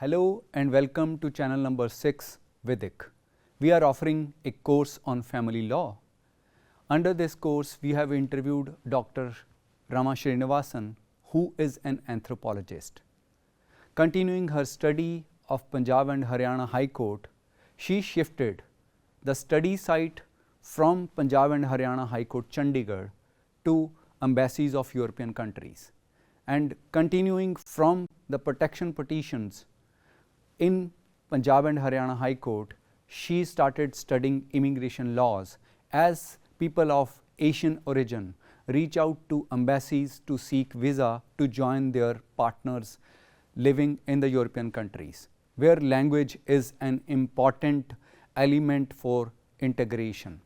Hello and welcome to channel number 6 Vedic. We are offering a course on family law. Under this course, we have interviewed Dr. Rama Srinivasan, who is an anthropologist. Continuing her study of Punjab and Haryana High Court, she shifted the study site from Punjab and Haryana High Court Chandigarh to embassies of European countries, and continuing from the protection petitions in Punjab and Haryana High Court, she started studying immigration laws as people of Asian origin reach out to embassies to seek visa to join their partners living in the European countries, where language is an important element for integration.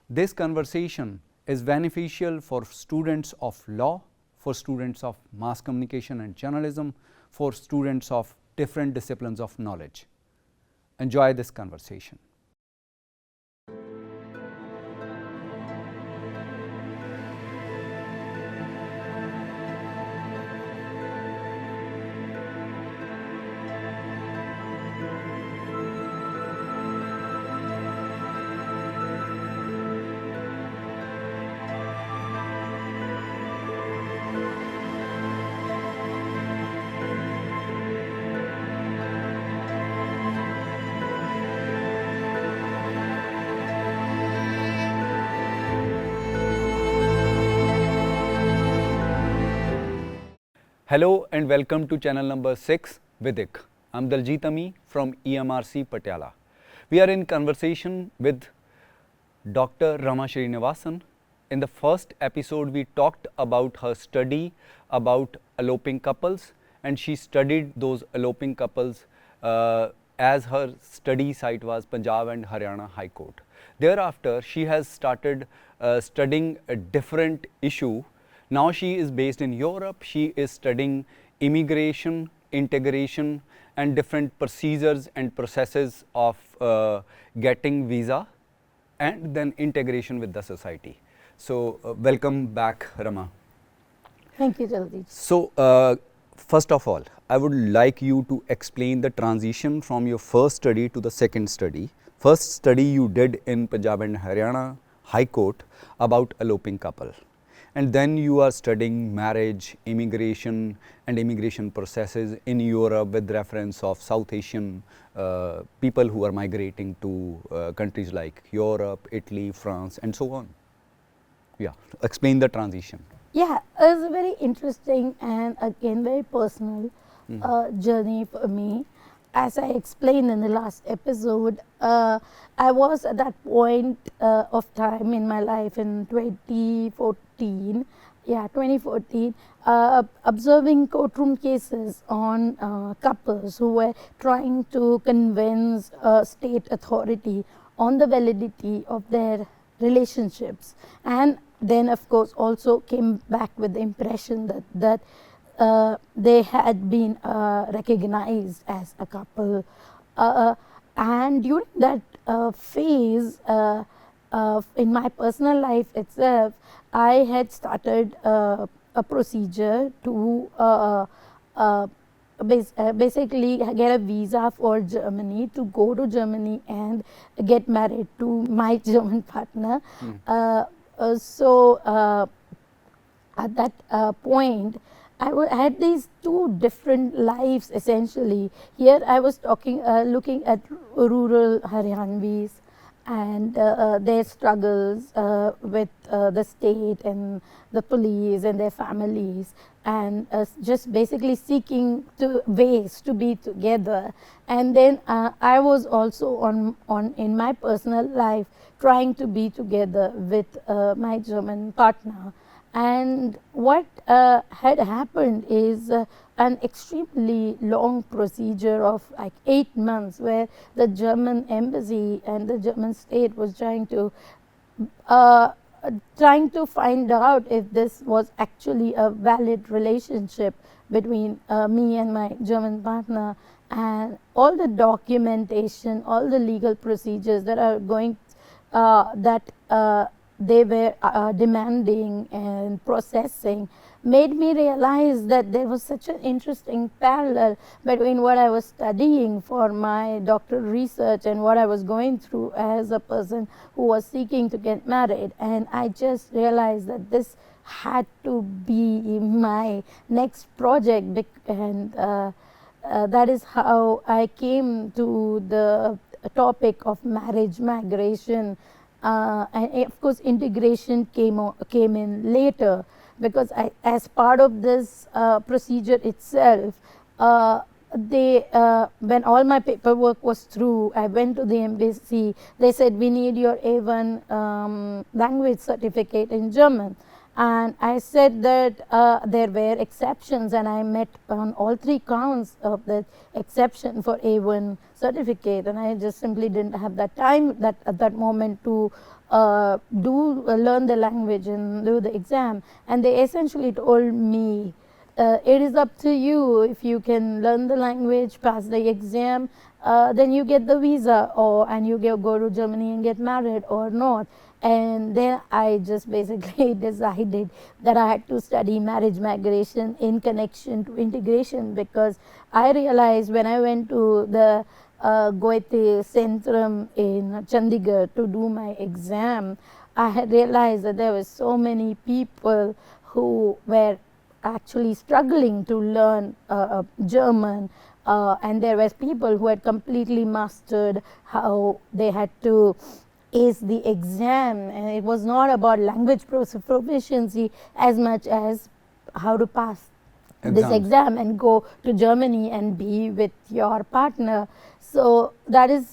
This conversation is beneficial for students of law, for students of mass communication and journalism, for students of different disciplines of knowledge. Enjoy this conversation. Hello and welcome to channel number 6 Vedic. I am Daljit Ami from EMRC Patiala. We are in conversation with Dr. Rama Srinivasan. In the first episode, we talked about her study about eloping couples, and she studied those eloping couples as her study site was Punjab and Haryana High Court. Thereafter, she has started studying a different issue. Now she is based in Europe. She is studying immigration, integration, and different procedures and processes of getting visa and then integration with the society. So, welcome back, Rama. Thank you, Jaldi. So, first of all, I would like you to explain the transition from your first study to the second study. First study you did in Punjab and Haryana High Court about eloping couple. And then you are studying marriage, immigration and immigration processes in Europe with reference of South Asian people who are migrating to countries like Europe, Italy, France and so on. Yeah, explain the transition. Yeah, it was a very interesting and again very personal journey for me. As I explained in the last episode, I was at that point of time in my life in 2014, observing courtroom cases on couples who were trying to convince state authority on the validity of their relationships, and then of course also came back with the impression that they had been recognized as a couple, and during that phase in my personal life itself, I had started a procedure to basically get a visa for Germany, to go to Germany and get married to my German partner. So at that point, I had these two different lives essentially. Here I was looking at rural Haryanvis and their struggles with the state and the police and their families, and just basically seeking ways to be together. And then I was also in my personal life trying to be together with my German partner. And what had happened is an extremely long procedure of like 8 months, where the German embassy and the German state was trying to find out if this was actually a valid relationship between me and my German partner, and all the documentation, all the legal procedures that are going they were demanding and processing made me realize that there was such an interesting parallel between what I was studying for my doctoral research and what I was going through as a person who was seeking to get married. And I just realized that this had to be my next project, and that is how I came to the topic of marriage migration. And of course, integration came in later, because as part of this procedure itself, when all my paperwork was through, I went to the embassy. They said, we need your A1 language certificate in German. And I said that there were exceptions, and I met on all 3 counts of the exception for A1 certificate, and I just simply didn't have that time at that moment to learn the language and do the exam. And they essentially told me, it is up to you. If you can learn the language, pass the exam, then you get the visa, and you go to Germany and get married or not. And then I just basically decided that I had to study marriage migration in connection to integration, because I realized when I went to the Goethe Centrum in Chandigarh to do my exam, I had realized that there were so many people who were actually struggling to learn German, and there were people who had completely mastered how they had to ace the exam, and it was not about language proficiency as much as how to pass this exam and go to Germany and be with your partner. So that is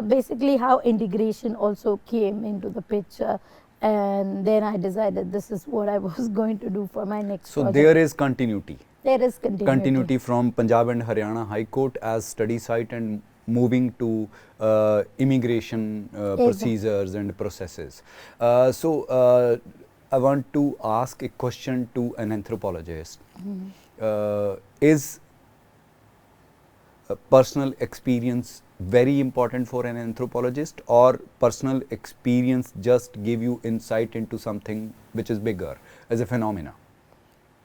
basically how integration also came into the picture. And then I decided this is what I was going to do for my next project. So there is continuity. There is continuity. Continuity from Punjab and Haryana High Court as study site and moving to immigration procedures and processes. So I want to ask a question to an anthropologist. Is personal experience very important for an anthropologist, or personal experience just give you insight into something which is bigger as a phenomena?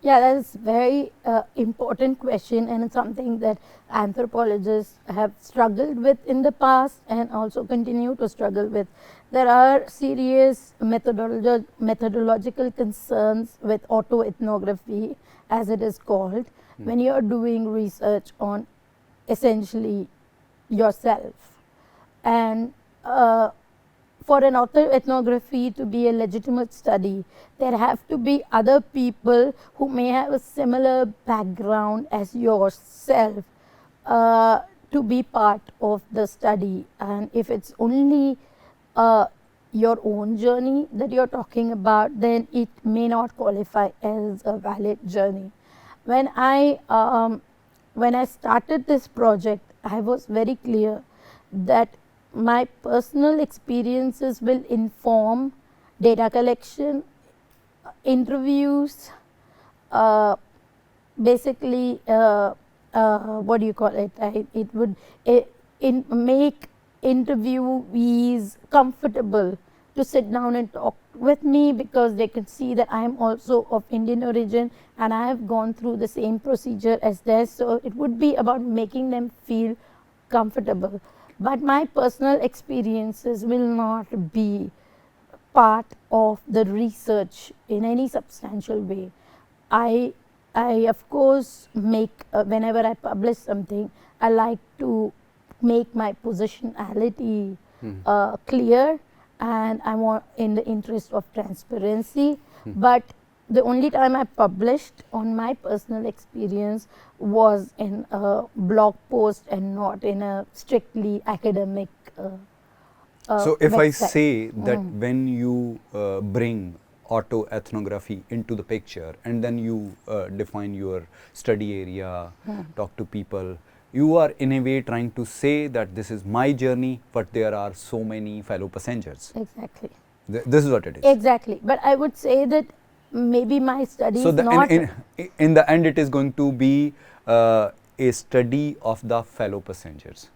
Yeah, that is very important question, and it's something that anthropologists have struggled with in the past and also continue to struggle with. There are serious methodological concerns with autoethnography, as it is called, when you are doing research on essentially yourself. And for an autoethnography to be a legitimate study, there have to be other people who may have a similar background as yourself to be part of the study. And if it's only your own journey that you're talking about, then it may not qualify as a valid journey. When I started this project, I was very clear that my personal experiences will inform data collection, interviews, basically what do you call it? It would make interviewees comfortable to sit down and talk with me, because they can see that I am also of Indian origin and I have gone through the same procedure as theirs. So it would be about making them feel comfortable. But my personal experiences will not be part of the research in any substantial way. I of course make, whenever I publish something, I like to make my positionality clear, and I want in the interest of transparency. But the only time I published on my personal experience was in a blog post and not in a strictly academic So if website. I say that when you bring autoethnography into the picture and then you define your study area, talk to people, you are in a way trying to say that this is my journey, but there are so many fellow passengers. Exactly. This is what it is. Exactly. But I would say that maybe my study So is not... in the end, it is going to be a study of the fellow passengers.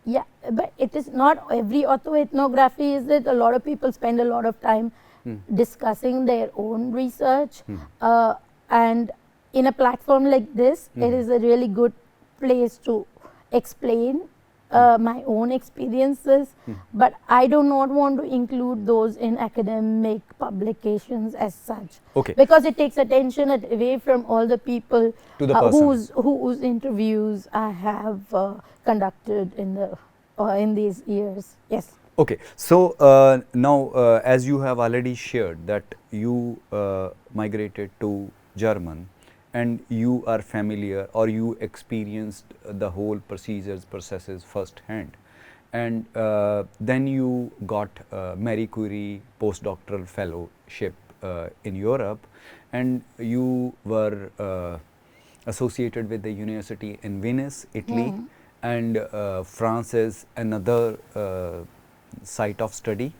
Yeah, but it is not every autoethnography is it. A lot of people spend a lot of time discussing their own research. And in a platform like this, it is a really good place to explain my own experiences, but I do not want to include those in academic publications as such, Okay. because it takes attention away from all the people To the person. whose interviews I have conducted in these years. Yes. Okay. So, now as you have already shared that you migrated to German and you are familiar or you experienced the whole processes first hand, and then you got Marie Curie postdoctoral fellowship in Europe, and you were associated with the university in Venice, Italy, and France is another site of study,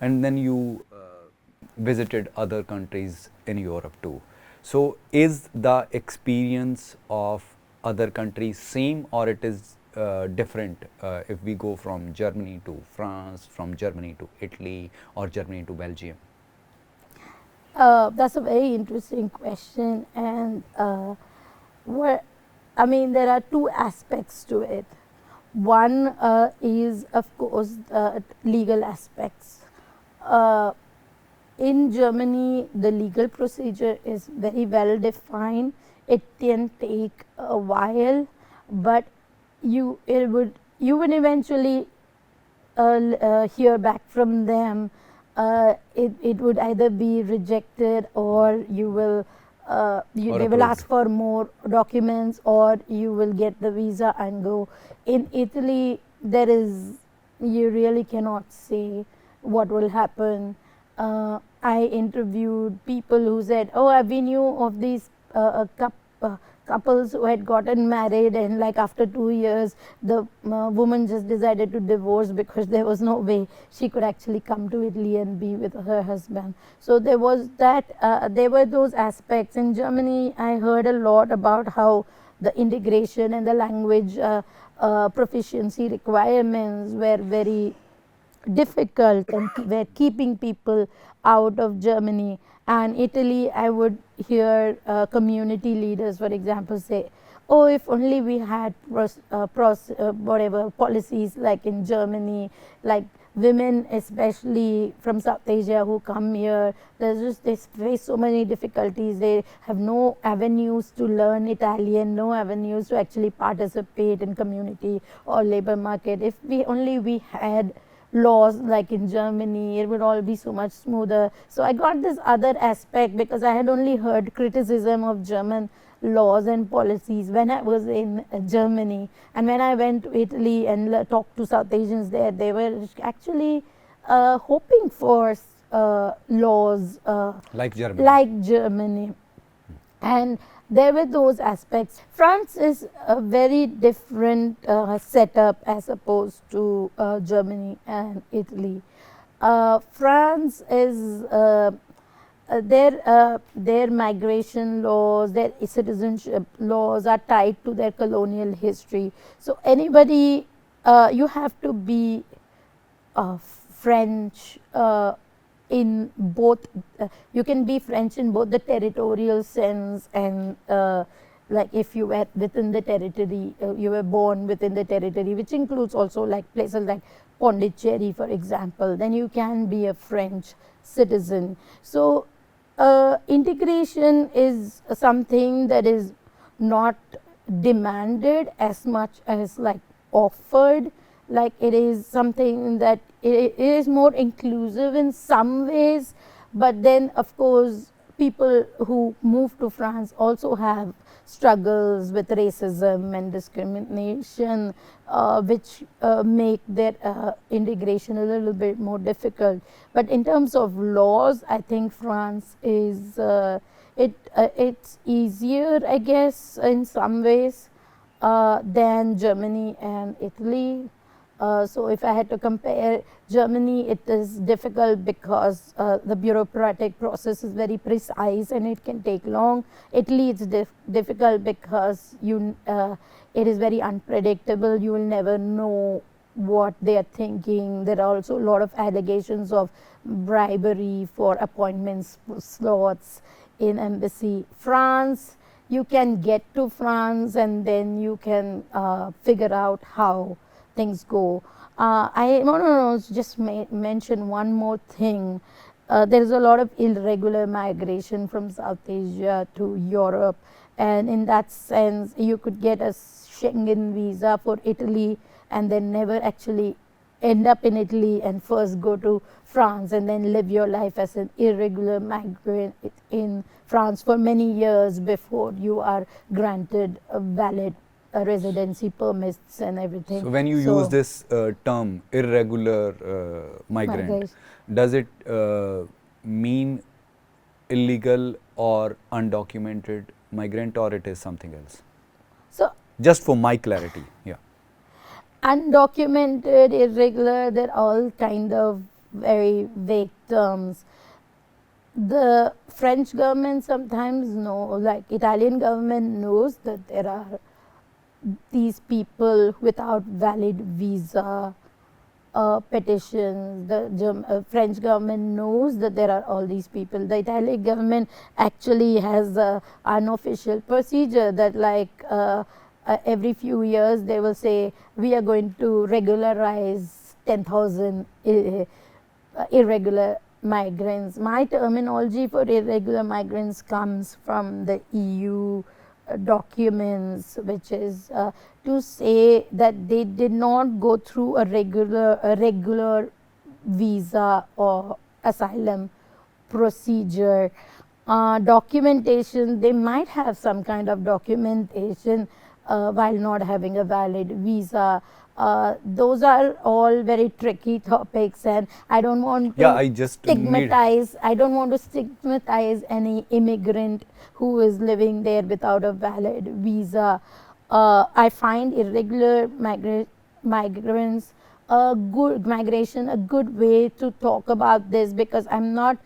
and then you visited other countries in Europe too. So, is the experience of other countries same, or it is different if we go from Germany to France, from Germany to Italy, or Germany to Belgium? That's a very interesting question, and there are two aspects to it. One is, of course, legal aspects. In Germany, the legal procedure is very well defined. It can take a while, but you would eventually hear back from them. It would either be rejected, or you will they will ask for more documents, or you will get the visa and go. In Italy, you really cannot say what will happen. I interviewed people who said, "Oh, we knew of these couples who had gotten married, and like after 2 years, the woman just decided to divorce because there was no way she could actually come to Italy and be with her husband." So there was that. There were those aspects. In Germany, I heard a lot about how the integration and the language proficiency requirements were very difficult and were keeping people out of Germany. And Italy, I would hear community leaders, for example, say, "Oh, if only we had policies like in Germany, like women, especially from South Asia who come here, they face so many difficulties. They have no avenues to learn Italian, no avenues to actually participate in community or labor market. If we had laws like in Germany, it would all be so much smoother." So I got this other aspect, because I had only heard criticism of German laws and policies when I was in Germany. And when I went to Italy and talked to South Asians there, they were actually hoping for laws like Germany. Like Germany. And there were those aspects. France is a very different setup as opposed to Germany and Italy. France is their migration laws, their citizenship laws are tied to their colonial history. So anybody, you have to be French in both. You can be French in both the territorial sense and like if you were within the territory, you were born within the territory, which includes also like places like Pondicherry, for example, then you can be a French citizen. So integration is something that is not demanded as much as like offered. Like it is something that it is more inclusive in some ways, but then of course people who move to France also have struggles with racism and discrimination, which make their integration a little bit more difficult. But in terms of laws, I think France is it's easier, I guess, in some ways than Germany and Italy. So if I had to compare, Germany, it is difficult because the bureaucratic process is very precise and it can take long. Italy, it's difficult because it is very unpredictable. You will never know what they are thinking. There are also a lot of allegations of bribery for appointments slots in embassy. France, you can get to France and then you can figure out how things go. I want to just mention one more thing. There is a lot of irregular migration from South Asia to Europe, and in that sense you could get a Schengen visa for Italy and then never actually end up in Italy and first go to France and then live your life as an irregular migrant in France for many years before you are granted a valid residency permits and everything. So when you use this term irregular migrant, does it mean illegal or undocumented migrant, or it is something else? So just for my clarity, yeah. Undocumented, irregular, they're all kind of very vague terms. The French government sometimes know, like Italian government knows that there are these people without valid visa petitions. The French government knows that there are all these people. The Italian government actually has an unofficial procedure that every few years they will say we are going to regularize 10,000 irregular migrants. My terminology for irregular migrants comes from the EU documents, which is to say that they did not go through a regular visa or asylum procedure. Documentation, they might have some kind of documentation while not having a valid visa. Those are all very tricky topics, and I don't want to stigmatize. I don't want to stigmatize any immigrant who is living there without a valid visa. I find irregular migrants a good way to talk about this, because I'm not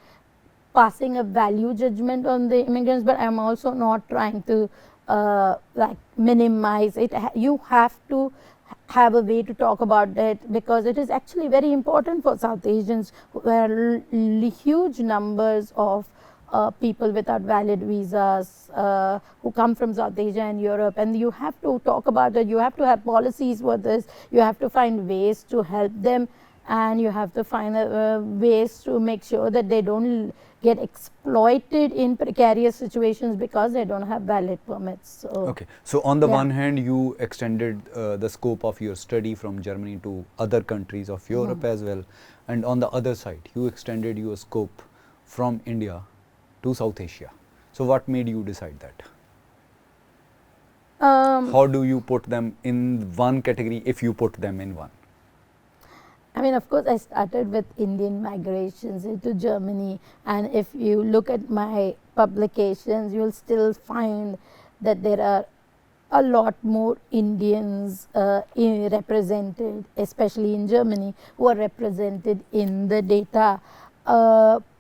passing a value judgment on the immigrants, but I'm also not trying to minimize it. You have to have a way to talk about it, because it is actually very important for South Asians, where huge numbers of people without valid visas who come from South Asia and Europe, and you have to talk about it. You have to have policies for this. You have to find ways to help them, and you have to find ways to make sure that they don't get exploited in precarious situations because they don't have valid permits. So, okay. So on the one hand, you extended the scope of your study from Germany to other countries of Europe as well, and on the other side, you extended your scope from India to South Asia. So what made you decide that? How do you put them in one category, if you put them in one? I mean, of course, I started with Indian migrations into Germany, and if you look at my publications, you'll still find that there are a lot more Indians represented, especially in Germany, who are represented in the data.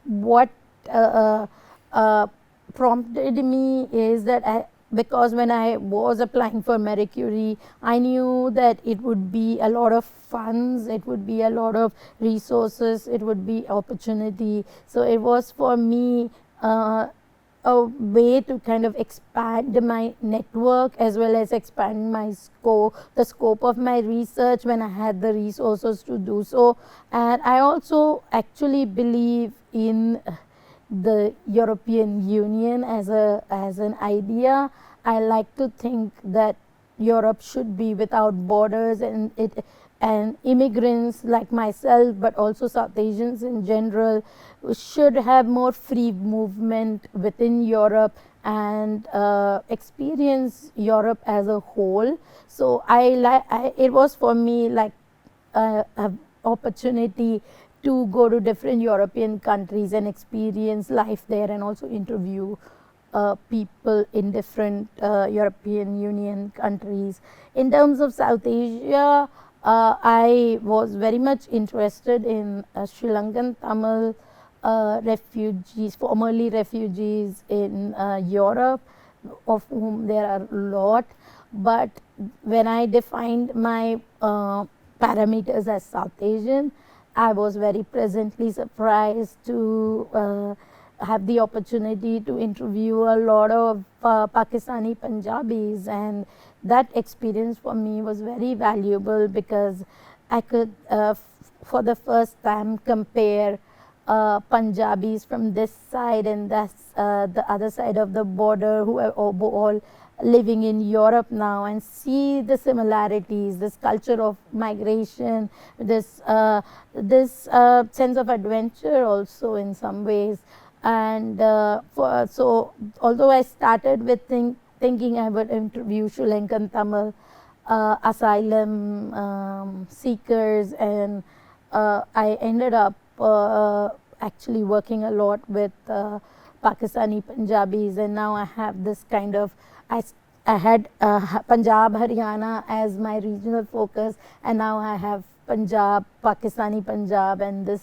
What prompted me is that because when I was applying for Marie Curie, I knew that it would be a lot of funds, it would be a lot of resources, it would be opportunity. So it was for me a way to kind of expand my network as well as expand my the scope of my research when I had the resources to do so. And I also actually believe in the European Union as an idea. I like to think that Europe should be without borders, and immigrants like myself, but also South Asians in general, should have more free movement within Europe and experience Europe as a whole. So it was for me like an opportunity to go to different European countries and experience life there, and also interview people in different European Union countries. In terms of South Asia, I was very much interested in Sri Lankan Tamil refugees, formerly refugees in Europe, of whom there are a lot. But when I defined my parameters as South Asian. I was very pleasantly surprised to have the opportunity to interview a lot of Pakistani Punjabis, and that experience for me was very valuable because I could for the first time compare Punjabis from this side and that's the other side of the border who are all living in Europe now, and see the similarities, this culture of migration, this sense of adventure also in some ways. And so although I started with thinking I would interview Sri Lankan Tamil asylum seekers, and I ended up actually working a lot with Pakistani Punjabis, and now I have this kind of, I had Punjab, Haryana as my regional focus, and now I have Punjab, Pakistani Punjab, and this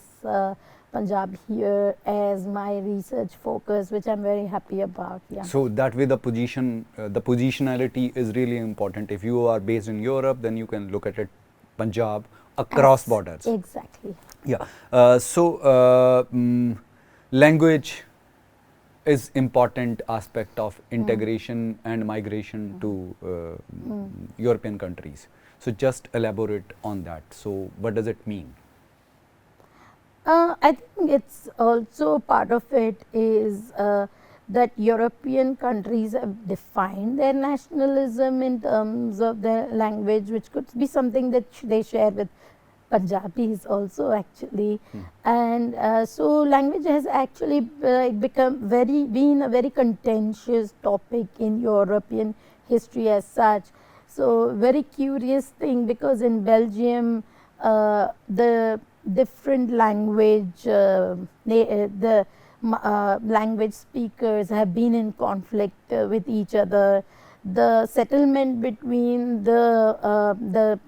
Punjab here as my research focus, which I'm very happy about. Yeah. So that way the positionality is really important. If you are based in Europe, then you can look at it Punjab across borders. Exactly. Yeah. Language is important aspect of integration and migration to European countries. So just elaborate on that. So what does it mean? I think it's also part of it is that European countries have defined their nationalism in terms of their language, which could be something that they share with Punjabis also actually. And so language has actually been a very contentious topic in European history as such. So very curious thing, because in Belgium the different language language speakers have been in conflict with each other. The settlement between the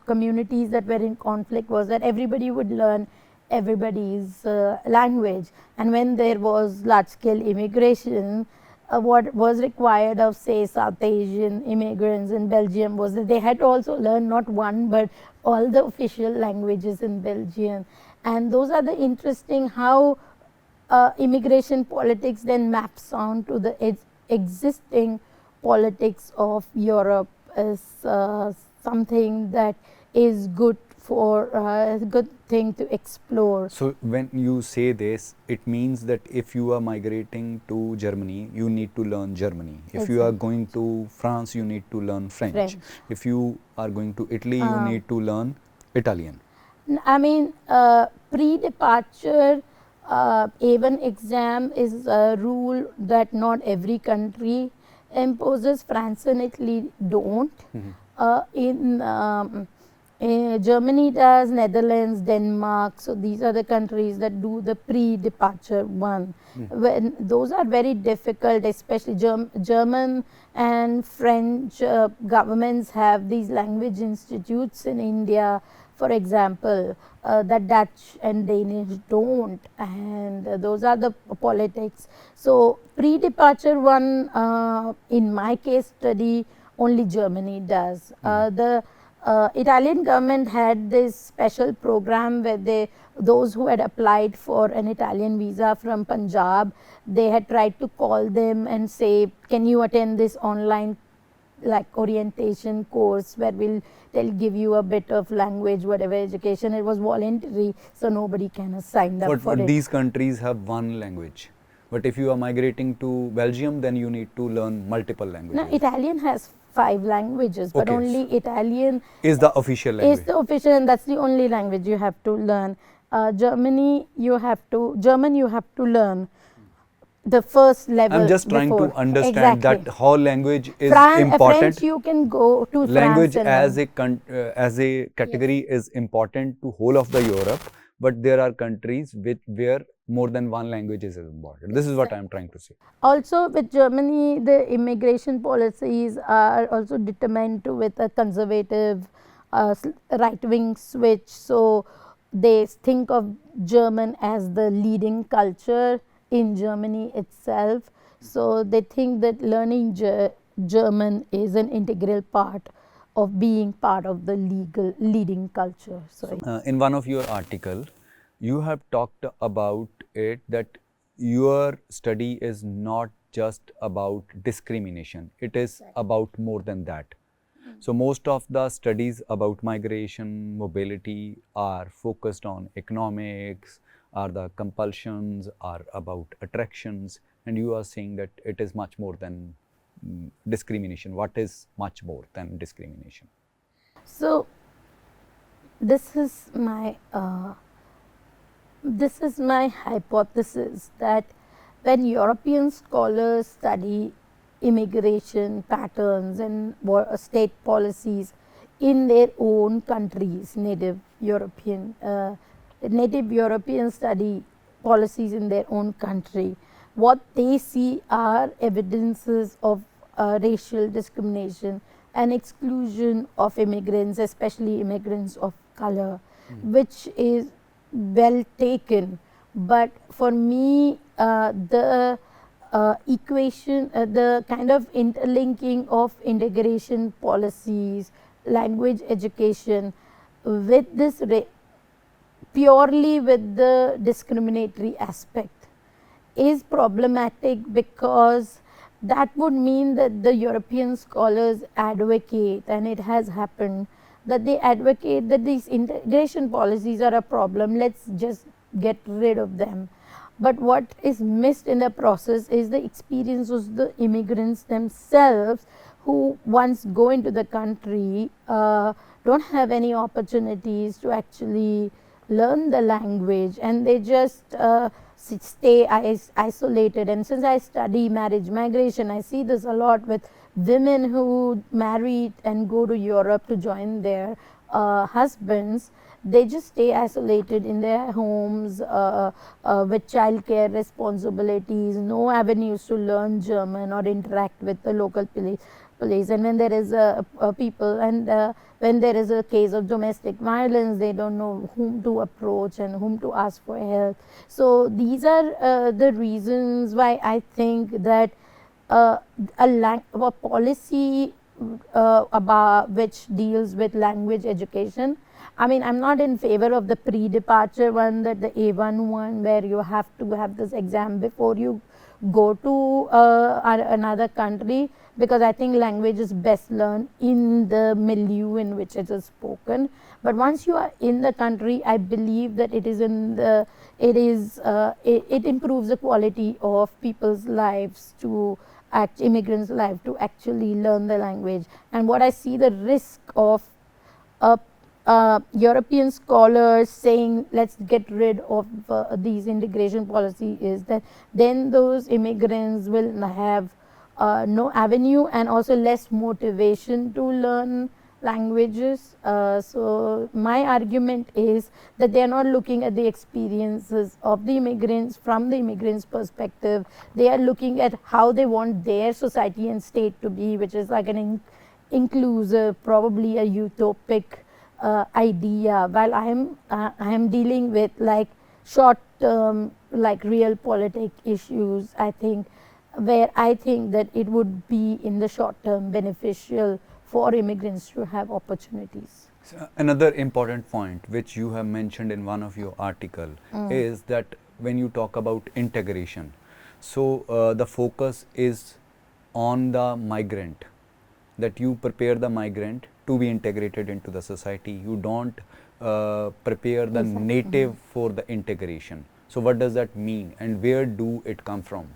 communities that were in conflict was that everybody would learn everybody's language, and when there was large scale immigration, what was required of, say, South Asian immigrants in Belgium was that they had to also learn not one but all the official languages in Belgium. And those are the interesting how immigration politics then maps on to the existing politics of Europe as something that is good for a good thing to explore. So when you say this, it means that if you are migrating to Germany, you need to learn Germany. If you are going to France, you need to learn French. If you are going to Italy, you need to learn Italian. I mean, pre-departure A1 exam is a rule that not every country imposes. France and Italy don't. Germany does, Netherlands, Denmark. So these are the countries that do the pre-departure one. When those are very difficult, especially German and French governments have these language institutes in India, for example, that Dutch and Danish don't, and those are the politics. So pre-departure one, in my case study, only Germany does. The Italian government had this special program where those who had applied for an Italian visa from Punjab, they had tried to call them and say, can you attend this online like orientation course where they'll give you a bit of language, whatever education. It was voluntary, so nobody can have signed up for it. But these countries have one language. But if you are migrating to Belgium, then you need to learn multiple languages. No, Italian has 5 languages, but only Italian is the official language. Is the official, and that's the only language you have to learn. German you have to learn the first level. I'm just trying to understand that how language is important. French you can go to language France as a category is important to whole of the Europe, but there are countries where more than one language is important. This is what I am trying to say. Also with Germany, the immigration policies are also determined with a conservative right-wing switch. So they think of German as the leading culture in Germany itself. So they think that learning German is an integral part of being part of the leading culture. In one of your article, you have talked about it that your study is not just about discrimination, it is about more than that. So most of the studies about migration, mobility are focused on economics, are the compulsions, are about attractions, and you are saying that it is much more than discrimination. What is much more than discrimination? So this is my hypothesis that when European scholars study immigration patterns and state policies in their own countries, native European study policies in their own country, what they see are evidences of racial discrimination and exclusion of immigrants, especially immigrants of color, which is well taken. But for me, the equation, the kind of interlinking of integration policies, language education with this purely with the discriminatory aspect is problematic, because that would mean that the European scholars advocate, and it has happened, that they advocate that these integration policies are a problem, let's just get rid of them. But what is missed in the process is the experience of the immigrants themselves, who once go into the country don't have any opportunities to actually learn the language, and they just stay isolated. And since I study marriage migration, I see this a lot with women who marry and go to Europe to join their husbands. They just stay isolated in their homes with childcare responsibilities, no avenues to learn German or interact with the local police. And when there is when there is a case of domestic violence, they don't know whom to approach and whom to ask for help. So these are the reasons why I think that a policy about which deals with language education. I mean, I'm not in favor of the pre-departure one, that the A1 one, where you have to have this exam before you go to another country, because I think language is best learned in the milieu in which it is spoken. But once you are in the country, I believe that it improves the quality of people's lives, immigrants' life, to actually learn the language. And what I see the risk of European scholars saying let's get rid of these integration policy is that then those immigrants will have no avenue and also less motivation to learn languages. So my argument is that they are not looking at the experiences of the immigrants from the immigrants' perspective. They are looking at how they want their society and state to be, which is like an inclusive, probably a utopic idea, while I am dealing with like short term, like real politic issues. I think where I think that it would be in the short term beneficial for immigrants to have opportunities. So another important point which you have mentioned in one of your article is that when you talk about integration, so the focus is on the migrant, that you prepare the migrant to be integrated into the society. You don't prepare the native for the integration. So what does that mean, and where do it come from?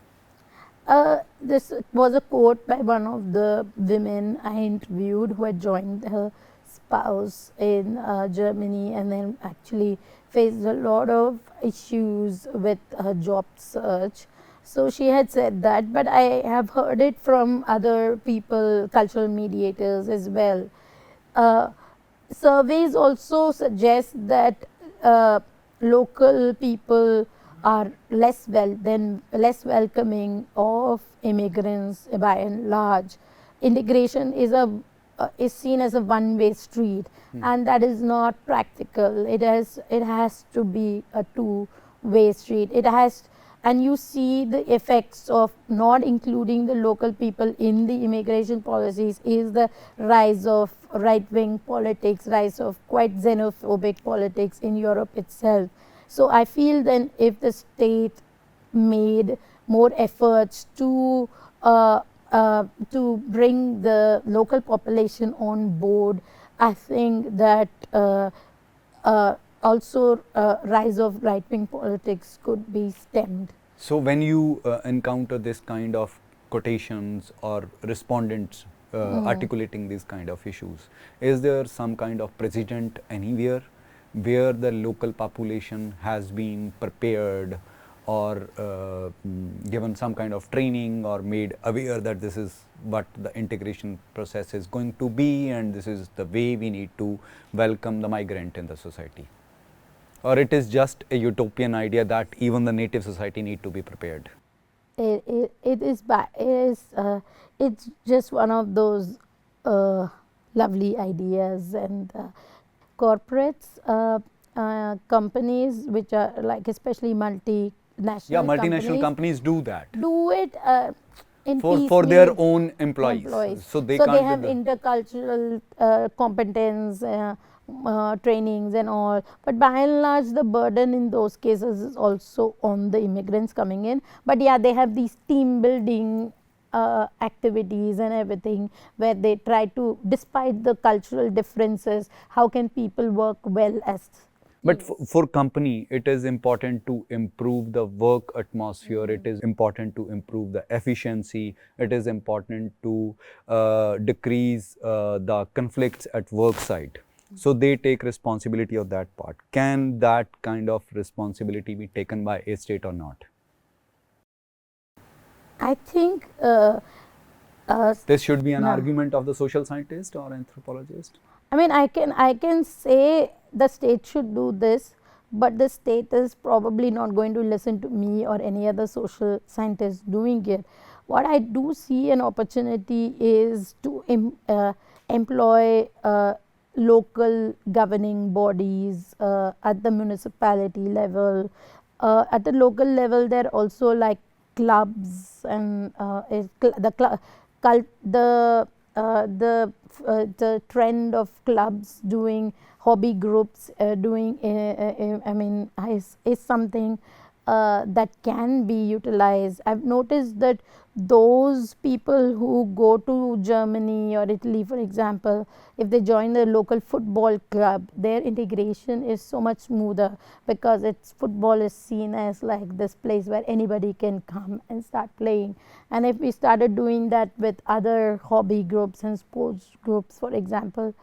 This was a quote by one of the women I interviewed who had joined her spouse in Germany, and then actually faced a lot of issues with her job search. So she had said that, but I have heard it from other people, cultural mediators as well. Surveys also suggest that local people are less welcoming of immigrants by and large. Integration is seen as a one-way street, and that is not practical. It has to be a two-way street. and you see the effects of not including the local people in the immigration policies is the rise of right-wing politics, rise of quite xenophobic politics in Europe itself. So I feel then if the state made more efforts to bring the local population on board, I think that also rise of right-wing politics could be stemmed. So when you encounter this kind of quotations or respondents articulating these kind of issues, is there some kind of precedent anywhere where the local population has been prepared or given some kind of training or made aware that this is what the integration process is going to be and this is the way we need to welcome the migrant in the society? Or it is just a utopian idea that even the native society need to be prepared? It's just one of those lovely ideas, and corporates, companies which are like especially multinational multinational companies do that. Do it in for their own employees. So they have intercultural competence, trainings and all, but by and large the burden in those cases is also on the immigrants coming in. But yeah, they have these team building activities and everything where they try to, despite the cultural differences, how can people work well as. But for company, it is important to improve the work atmosphere, it is important to improve the efficiency, it is important to decrease the conflicts at work site. So they take responsibility of that part. Can that kind of responsibility be taken by a state or not? I think this should be an argument of the social scientist or anthropologist. I mean, I can say the state should do this, but the state is probably not going to listen to me or any other social scientist doing it. What I do see an opportunity is to employ local governing bodies at the municipality level. At the local level, there are also like clubs and the trend of clubs doing hobby groups is something that can be utilized. I've noticed that those people who go to Germany or Italy, for example, if they join a local football club, their integration is so much smoother because football is seen as like this place where anybody can come and start playing. And if we started doing that with other hobby groups and sports groups, for example,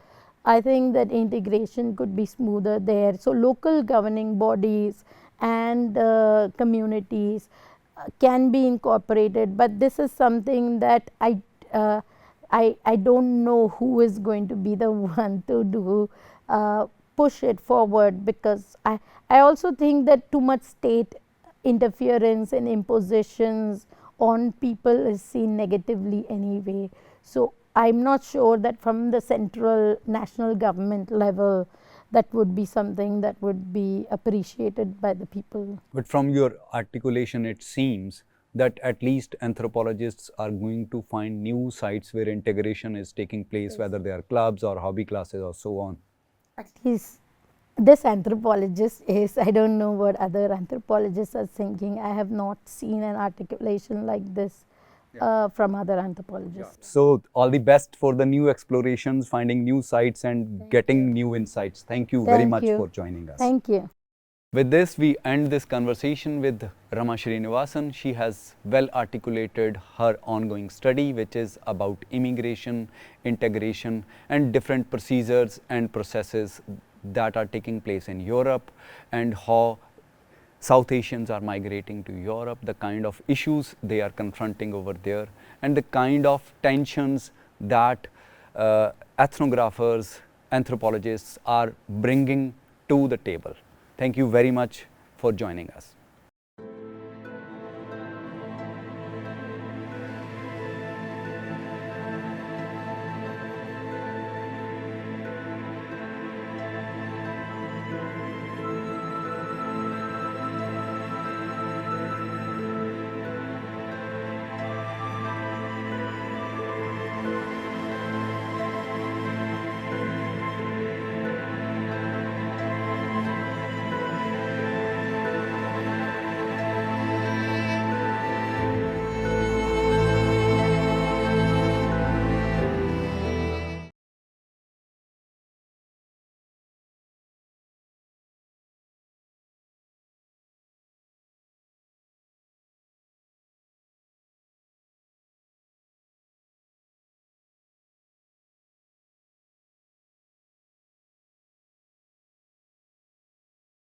I think that integration could be smoother there. So local governing bodies and communities can be incorporated, but this is something that I don't know who is going to be the one to do push it forward, because I also think that too much state interference and impositions on people is seen negatively anyway. So I'm not sure that from the central national government level that would be something that would be appreciated by the people. But from your articulation, it seems that at least anthropologists are going to find new sites where integration is taking place, whether they are clubs or hobby classes or so on. At least this anthropologist is, I don't know what other anthropologists are thinking. I have not seen an articulation like this from other anthropologists. So all the best for the new explorations, finding new sites and getting new insights. Thank you very much for joining us. Thank you. With this, we end this conversation with Rama Srinivasan. She has well articulated her ongoing study, which is about immigration, integration, and different procedures and processes that are taking place in Europe, and how South Asians are migrating to Europe, the kind of issues they are confronting over there, and the kind of tensions that ethnographers, anthropologists are bringing to the table. Thank you very much for joining us.